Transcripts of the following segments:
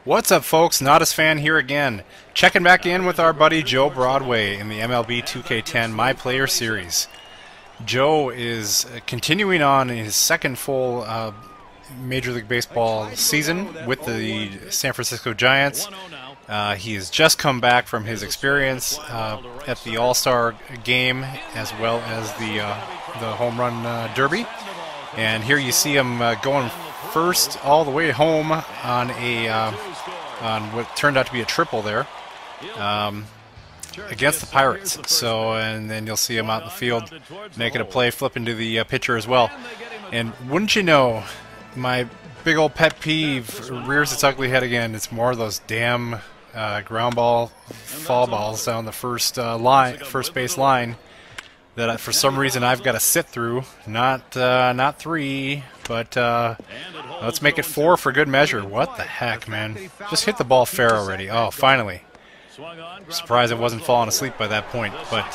What's up, folks? Nodus fan here again. Checking back in with our buddy Joe Broadway in the MLB 2K10 My Player series. Joe is continuing on his second full Major League Baseball season with the San Francisco Giants. He has just come back from his experience at the All-Star game as well as the Home Run Derby. And here you see him going first all the way home on what turned out to be a triple there against the Pirates. So, and then you'll see him out in the field making a play, flipping to the pitcher as well. And wouldn't you know, my big old pet peeve rears its ugly head again. It's more of those damn ground ball fall balls down the first base line that for some reason I've got to sit through. Not three, but let's make it 4 for good measure. What the heck, man? Just hit the ball fair already. Oh, finally. Surprised I wasn't falling asleep by that point, but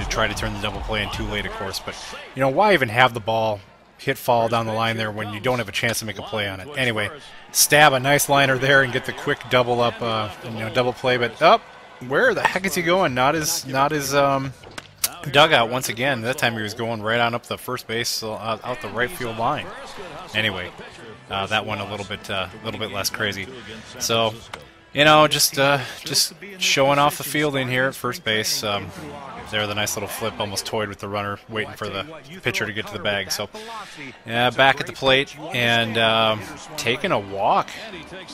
tried to turn the double play in too late, of course. But, you know, why even have the ball hit fall down the line there when you don't have a chance to make a play on it? Anyway, stab a nice liner there and get the quick double up, double play. But, where the heck is he going? Not his dugout once again. That time he was going right on up the first base, so out the right field line. Anyway, that one a little bit less crazy. So, you know, just showing off the fielding here at first base. There, the nice little flip, almost toyed with the runner, waiting for the pitcher to get to the bag. So, back at the plate and taking a walk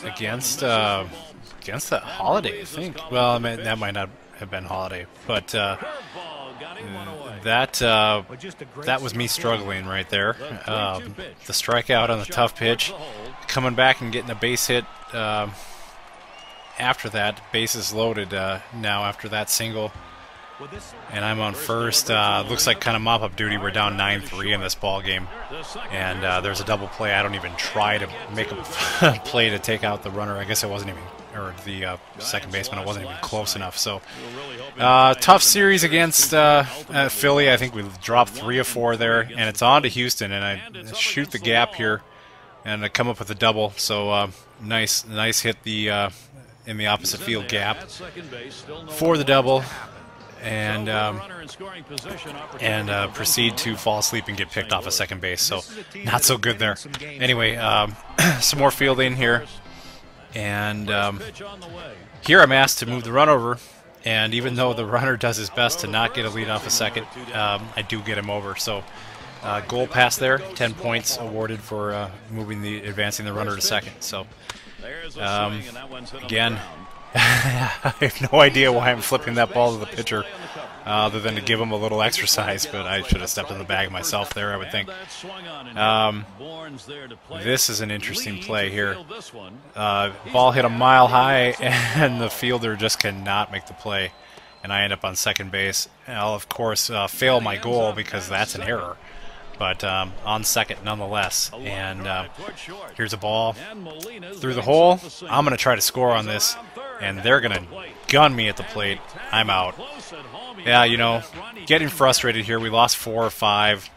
against Holiday, I think. Well, I mean, that might not have been Holiday, but that was me struggling right there. The strikeout on the tough pitch, coming back and getting a base hit after that. Bases loaded now after that single, and I'm on first. Looks like kind of mop-up duty. We're down 9-3 in this ball game, and there's a double play. I don't even try to make a play to take out the runner. I guess it wasn't even, or the second baseman, it wasn't even close enough. So tough series against Philly. I think we dropped 3 of 4 there, and it's on to Houston, and I shoot the gap here and I come up with a double. So nice hit in the opposite field gap for the double, and proceed to fall asleep and get picked off of second base. So not so good there. Anyway, some more fielding here. And here I'm asked to move the run over, and even though the runner does his best to not get a lead off a second, I do get him over. So goal pass there, 10 points awarded for advancing the runner to second. So again, I have no idea why I'm flipping that ball to the pitcher, other than to give him a little exercise, but I should have stepped in the bag myself there, I would think. This is an interesting play here. Ball hit a mile high, and the fielder just cannot make the play, and I end up on second base. I'll, of course, fail my goal because that's an error, but on second nonetheless. And here's a ball through the hole. I'm going to try to score on this, and they're going to gun me at the plate. I'm out. Yeah, you know, getting frustrated here. We lost 4 or 5.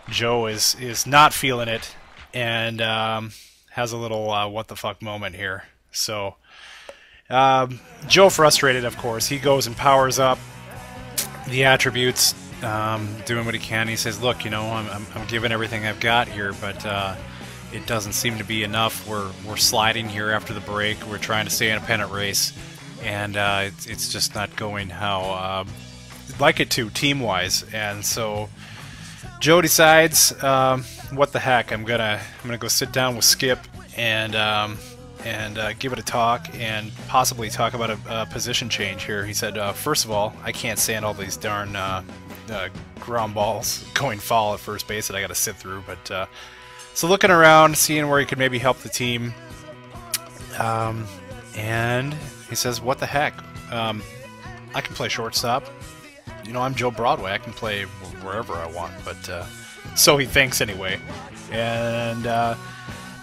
Joe is not feeling it, and has a little what the fuck moment here. So Joe frustrated, of course. He goes and powers up the attributes, doing what he can. He says, look, you know, I'm giving everything I've got here, but it doesn't seem to be enough. We're sliding here after the break. We're trying to stay in a pennant race, and it's just not going how I'd like it to, team-wise. And so Joe decides, what the heck? I'm gonna go sit down with Skip and give it a talk, and possibly talk about a position change here. He said, first of all, I can't stand all these darn ground balls going foul at first base that I got to sit through. But so looking around, seeing where he could maybe help the team, and he says, what the heck? I can play shortstop. You know, I'm Joe Broadway. I can play wherever I want. But so he thinks anyway. And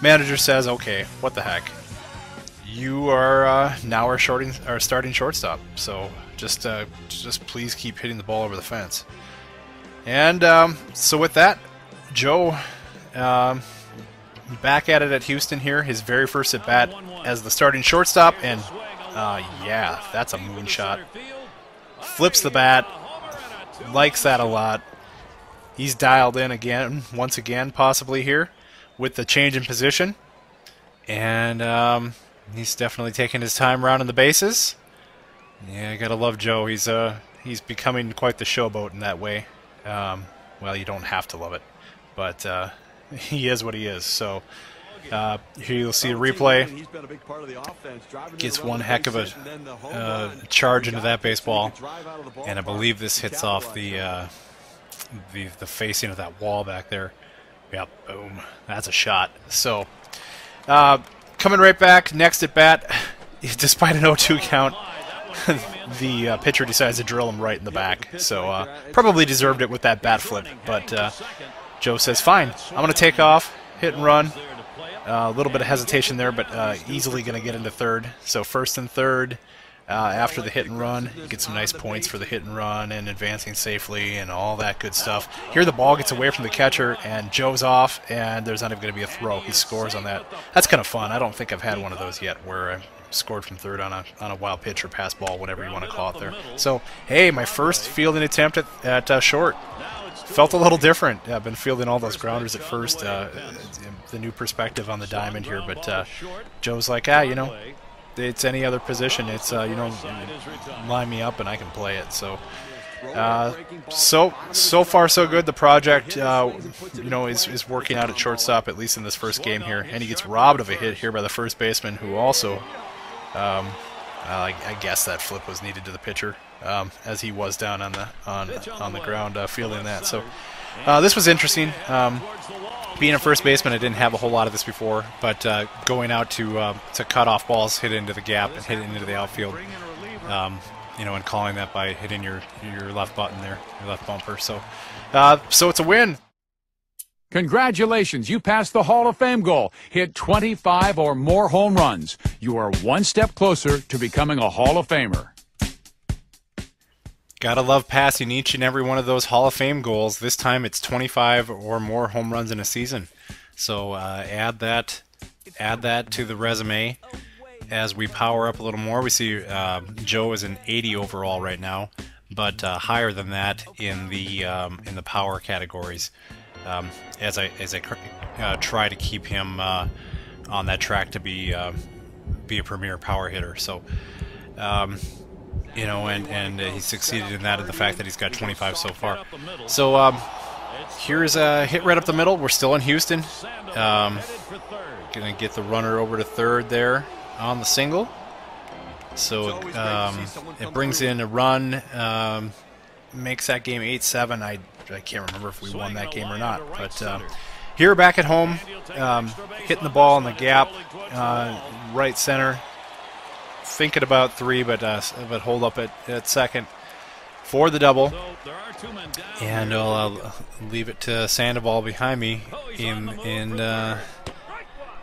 manager says, okay, what the heck? You are now our starting shortstop. So just please keep hitting the ball over the fence. And so with that, Joe back at it at Houston here, his very first at bat as the starting shortstop, and yeah, that's a moonshot. Flips the bat, likes that a lot. He's dialed in again, once again, possibly here with the change in position, and he's definitely taking his time rounding the bases. Yeah, I gotta love Joe. He's becoming quite the showboat in that way. Well, you don't have to love it, but he is what he is. So here you'll see a replay. Gets one heck of a charge into that baseball, and I believe this hits off the facing of that wall back there. Yep, boom. That's a shot. So coming right back, next at bat, despite an 0-2 count, the pitcher decides to drill him right in the back. So probably deserved it with that bat flip. But Joe says, fine, I'm going to take off, hit and run. A little bit of hesitation there, but easily going to get into third. So first and third after the hit and run. You get some nice points for the hit and run and advancing safely and all that good stuff. Here the ball gets away from the catcher, and Joe's off, and there's not even going to be a throw. He scores on that. That's kind of fun. I don't think I've had one of those yet where I scored from third on a wild pitch or pass ball, whatever you want to call it there. So, hey, my first fielding attempt at short. Felt a little different. I've been fielding all those grounders at first. The new perspective on the diamond here, but Joe's like, you know, it's any other position. It's, you know, line me up and I can play it. So, so far so good. The project, you know, is working out at shortstop, at least in this first game here. And he gets robbed of a hit here by the first baseman, who also, I guess that flip was needed to the pitcher, as he was down on the ground fielding that. So this was interesting. Being a first baseman, I didn't have a whole lot of this before, but going out to cut off balls, hit into the gap, and hit it into the outfield, you know, and calling that by hitting your left button there, your left bumper. So, so it's a win. Congratulations, you passed the Hall of Fame goal. Hit 25 or more home runs. You are one step closer to becoming a Hall of Famer. Gotta love passing each and every one of those Hall of Fame goals. This time it's 25 or more home runs in a season. So add that to the resume as we power up a little more. We see Joe is an 80 overall right now, but higher than that in the power categories. As I try to keep him on that track to be a premier power hitter. So. You know, and he succeeded in that, and the fact that he's got 25 so far. So here's a hit right up the middle. We're still in Houston. Gonna get the runner over to third there on the single. So it brings in a run, makes that game 8-7. I can't remember if we won that game or not. But here back at home, hitting the ball in the gap, right center. Thinking about three, but hold up at second for the double, and I'll leave it to Sandoval behind me.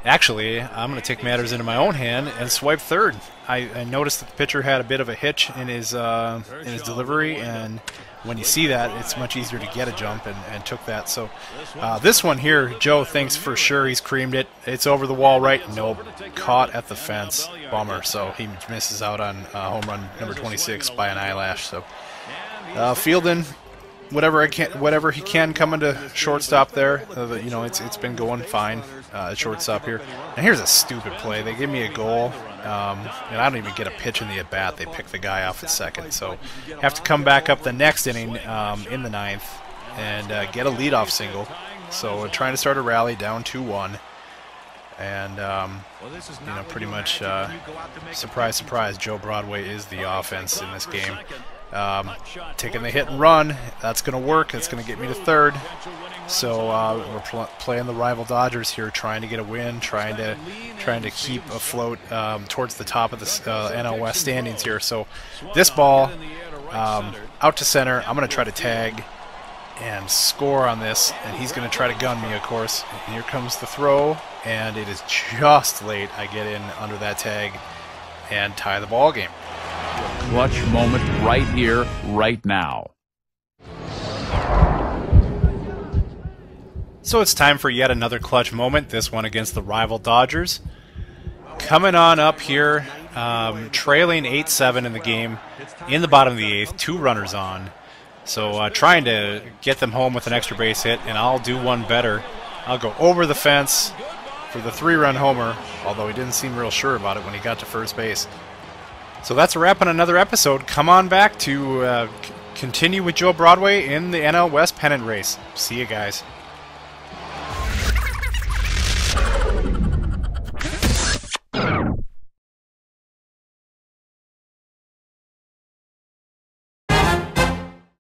Actually, I'm going to take matters into my own hand and swipe third. I noticed that the pitcher had a bit of a hitch in his delivery, and when you see that, it's much easier to get a jump, and took that. So this one here, Joe thinks for sure he's creamed it. It's over the wall right. Nope. Caught at the fence. Bummer. So he misses out on home run number 26 by an eyelash. So fielding whatever he can coming to shortstop there. You know, it's been going fine at shortstop here. And here's a stupid play. They give me a goal, and I don't even get a pitch in the at-bat. They pick the guy off at second. So have to come back up the next inning in the ninth and get a leadoff single. So we're trying to start a rally down 2-1. And, you know, pretty much, surprise, surprise, Joe Broadway is the offense in this game. Taking the hit and run, that's going to work. It's going to get me to third. So we're playing the rival Dodgers here, trying to get a win, trying to keep afloat towards the top of the NL West standings here. So this ball out to center. I'm going to try to tag and score on this, and he's going to try to gun me, of course. And here comes the throw, and it is just late. I get in under that tag and tie the ball game. Clutch moment right here, right now. So it's time for yet another clutch moment, this one against the rival Dodgers. Coming on up here, trailing 8-7 in the game, in the bottom of the 8th, 2 runners on. So trying to get them home with an extra base hit, and I'll do one better. I'll go over the fence for the 3-run homer, although he didn't seem real sure about it when he got to first base. So that's a wrap on another episode. Come on back to continue with Joe Broadway in the NL West pennant race. See you guys.